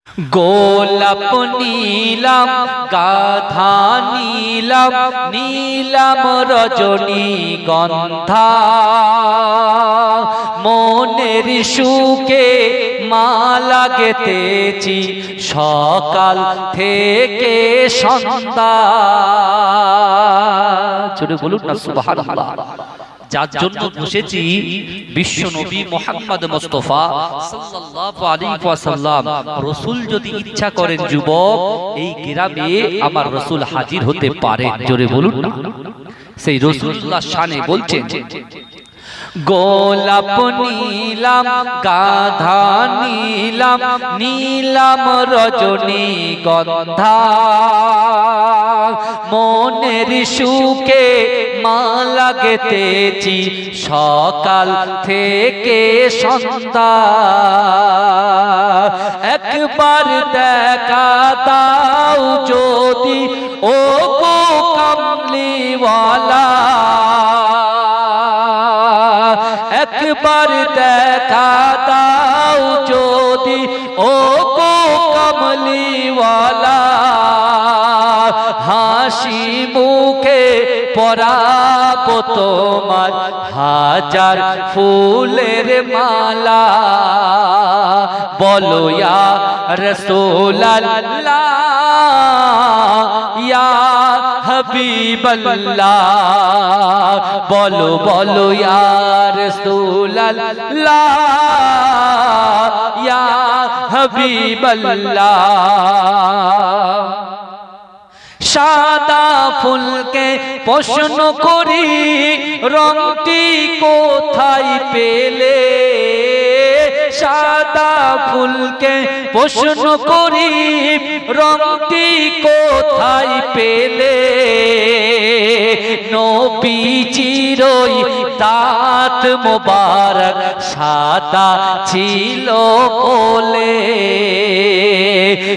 গোলাপ নীলাম গাধা নীলাম নীলাম রজনী গন্ধা মনের সুখে মালা গেথেছি সকাল থেকে সন্ধ্যা। জোরে বলুন না সুবহানাল্লাহ। যার জন্য বসেছি বিশ্ব নবী মুহাম্মদ মুস্তাফা সাল্লাল্লাহু আলাইহি ওয়াসাল্লাম। রাসূল যদি ইচ্ছা করেন যুবক এই গ্রামে আমার রাসূল হাজির হতে পারেন। জোরে বলুন না। সেই রাসূলুল্লাহ শানে বলছেন গোলাপ নীলাম গাধা নীলাম নীলাম রজনী গন্ধা মনের সুখে মালা গেথেছি সকাল থেকে সন্ধ্যা। একবার দেখা দাও যদি ও গো কামলিওয়ালা, একবার দেখা দাও যদি ও গো কমলিওয়ালা, হাসি মুখে পরাবো তোমার হাজার ফুলের মালা। বলো ইয়া রাসূলুল্লাহ ইয়া হাবিবাল্লাহ, বলো বলো ইয়া রাসূলুল্লাহ ইয়া হাবিবাল্লাহ। সাদা ফুলকে প্রশ্ন করি রংটি কোথায় পেলে, সাদা ফুলকে প্রশ্ন করি রংটি কোথায় পেলে, নবীজির ওই দাঁত মোবারক সাদা ছিল বলে,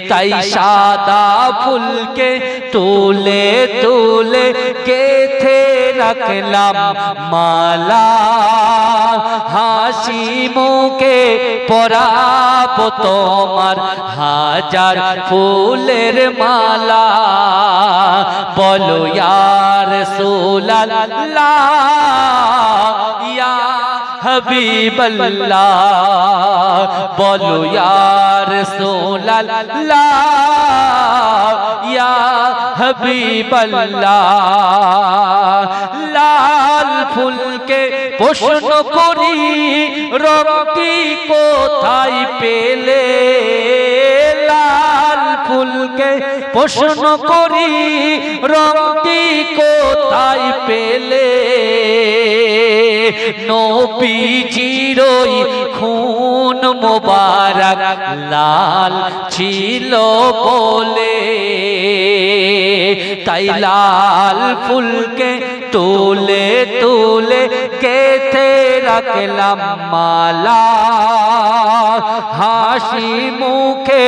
তাই সাদা ফুলকে তুলে তুলে গেথে রাখলাম মালা। হাসি মুখে পরাবো তোমার হাজার ফুলের মালা। বলো ইয়া রাসূলুল্লাহ ইয়া হাবিবাল্লাহ, বলো ইয়া রাসূলুল্লাহ ইয়া হাবিবাল্লাহ। লাল ফুলকে প্রশ্ন করি রংটি কোথায় পেলে, লাল ফুলকে প্রশ্ন করি রংটি কোথায় পেলে, নবীজির ওই খুন মোবারক লাল ছিল বলে, তাই লাল ফুলকে তুলে তুলে গেথে রাখলাম মালা। হাসি মুখে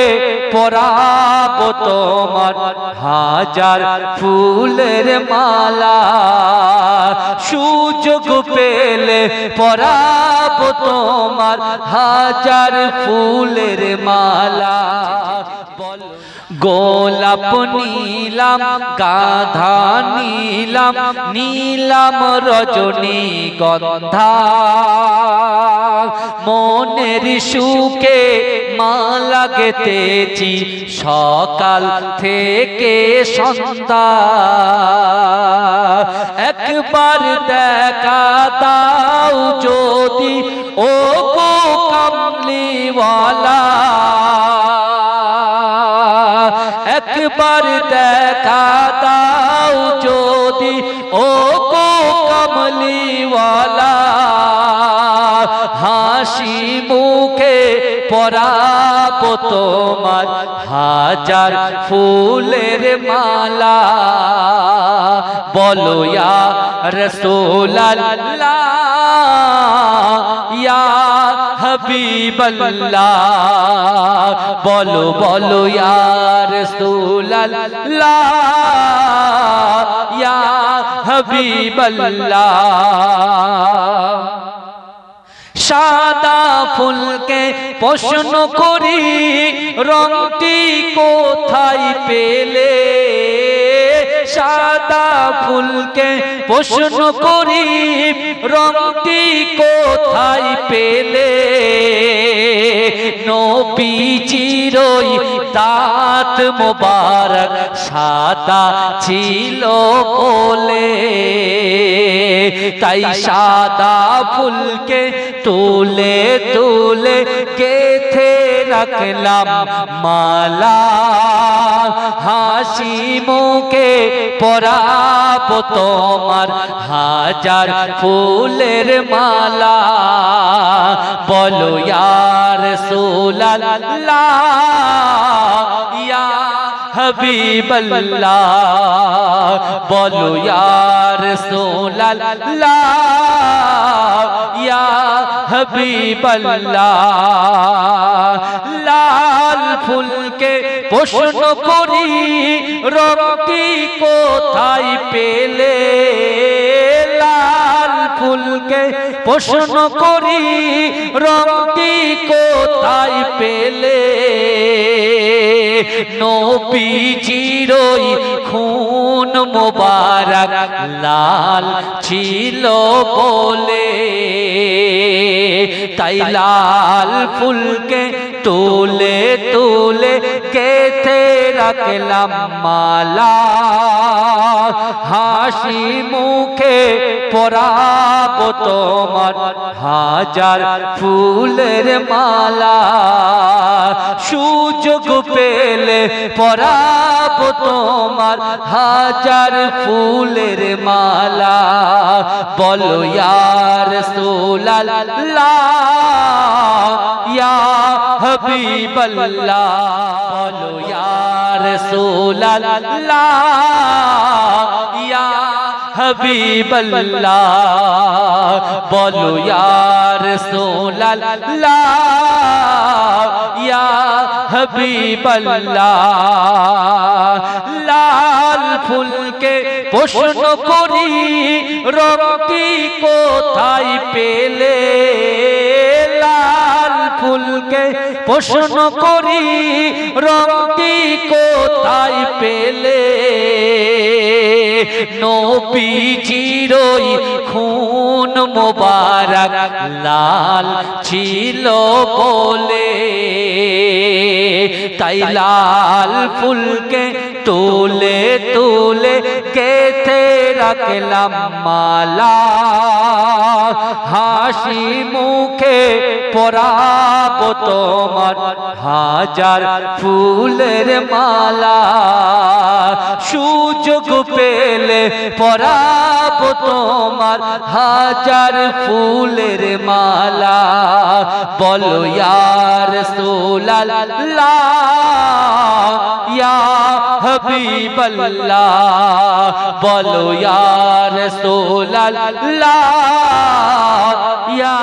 পরাবো তোমার হাজার ফুলের মালা। সুযোগ পেলে পরাবো তোমার হাজার ফুলের মালা। গোলাপ নীলাম গাধা নীলাম নীলাম রজনী গন্ধা মনের সুখে মালা গেথেছি সকাল থেকে সন্ধ্যা। একবার দেখা দাও যদি ও গো কামলিওয়ালা, একবার দেখা দাও যদি ও গো কমলিওয়ালা, হাসি মুখে পরাবো তোমার হাজার ফুলের মালা। বলো ইয়া রাসূলুল্লাহ ইয়া হাবিবাল্লাহ, বলো বলো ইয়া রাসূলুল্লাহ ইয়া হাবিবাল্লাহ। সাদা ফুলকে প্রশ্ন করি রংটি কোথায় পেলে, সাদা ফুলকে প্রশ্ন করি রংটি কোথায় পেলে, নবীজির ওই দাঁত মোবারক সাদা ছিল বলে, তাই সাদা ফুলকে তুলে তুলে গেথে রাখলাম মালা, হাসি মুখে পরাবো তোমার হাজার ফুলের মালা। বলো ইয়া রাসূলুল্লাহ ইয়া হাবিবাল্লাহ, বলো ইয়া রাসূলুল্লাহ ইয়া হাবিবাল্লাহ। লাল ফুলকে প্রশ্ন করি রংটি কোথায় পেলে, লাল ফুলকে প্রশ্ন করি রংটি কোথায় পেলে, নবীজির ওই খুন মোবারক লাল ছিল বলে, তাই লাল ফুলকে তুলে তুলে গেথে রাখলাম মালা, হাসি মুখে পরাবো তোমার হাজার ফুলের মালা। সুযোগ পেলে পরাবো তোমার হাজার ফুলের মালা। বলো ইয়া রাসূলুল্লাহ ইয়া হাবিবাল্লাহ, বলো ইয়া রাসূলুল্লাহ ইয়া হাবিবাল্লাহ, বলো ইয়া রাসূলুল্লাহ ইয়া হাবিবাল্লাহ। লাল ফুলকে প্রশ্ন করি রংটি কোথায় পেলে, লাল ফুলকে প্রশ্ন করি রংটি কোথায় পেলে, নবীজির ওই খুন মোবারক লাল ছিল বলে, তাই লাল ফুলকে তুলে তুলে গেথে রাখলাম মালা, হাসি মুখে পরাবো তোমার হাজার ফুলের মালা। সুযোগ পেলে পরাবো তোমার হাজার ফুলের মালা। বলো ইয়া রাসূলুল্লাহ ইয়া হাবিবাল্লাহ, বলো ইয়া রাসূলুল্লাহ ইয়া